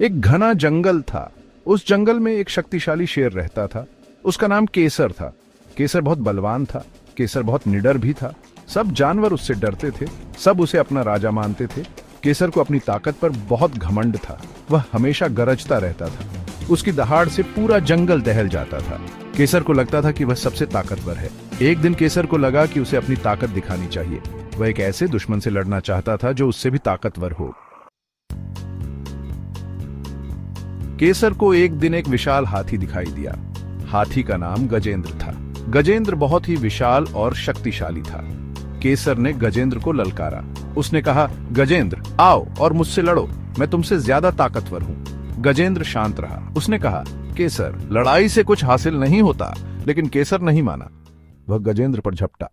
एक घना जंगल था। उस जंगल में एक शक्तिशाली शेर रहता था। उसका नाम केसर था। केसर बहुत बलवान था। केसर बहुत निडर भी था। सब जानवर उससे डरते थे। सब उसे अपना राजा मानते थे। केसर को अपनी ताकत पर बहुत घमंड था। वह हमेशा गरजता रहता था। उसकी दहाड़ से पूरा जंगल दहल जाता था। केसर को लगता था कि वह सबसे ताकतवर है। एक दिन केसर को लगा कि उसे अपनी ताकत दिखानी चाहिए। वह एक ऐसे दुश्मन से लड़ना चाहता था जो उससे भी ताकतवर हो। केसर को एक दिन एक विशाल हाथी दिखाई दिया। हाथी का नाम गजेंद्र था। गजेंद्र बहुत ही विशाल और शक्तिशाली था। केसर ने गजेंद्र को ललकारा। उसने कहा, गजेंद्र आओ और मुझसे लड़ो, मैं तुमसे ज्यादा ताकतवर हूं। गजेंद्र शांत रहा। उसने कहा, केसर लड़ाई से कुछ हासिल नहीं होता। लेकिन केसर नहीं माना। वह गजेंद्र पर झपटा।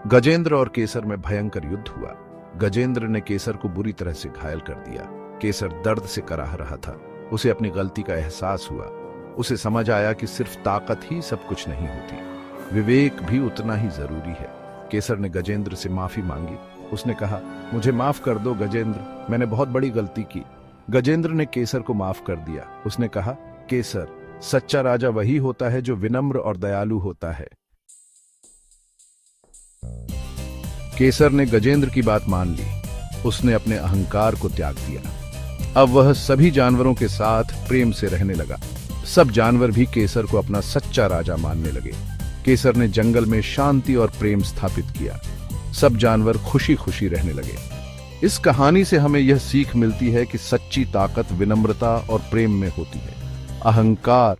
गजेंद्र और केसर में भयंकर युद्ध हुआ। गजेंद्र ने केसर को बुरी तरह से घायल कर दिया। केसर दर्द से कराह रहा था। उसे अपनी गलती का एहसास हुआ। उसे समझ आया कि सिर्फ ताकत ही सब कुछ नहीं होती, विवेक भी उतना ही जरूरी है। केसर ने गजेंद्र से माफी मांगी। उसने कहा, मुझे माफ कर दो गजेंद्र, मैंने बहुत बड़ी गलती की। गजेंद्र ने केसर को माफ कर दिया। उसने कहा, केसर सच्चा राजा वही होता है जो विनम्र और दयालु होता है। केसर ने गजेंद्र की बात मान ली। उसने अपने अहंकार को त्याग दिया। अब वह सभी जानवरों के साथ प्रेम से रहने लगा। सब जानवर भी केसर को अपना सच्चा राजा मानने लगे। केसर ने जंगल में शांति और प्रेम स्थापित किया। सब जानवर खुशी खुशी रहने लगे। इस कहानी से हमें यह सीख मिलती है कि सच्ची ताकत विनम्रता और प्रेम में होती है। अहंकार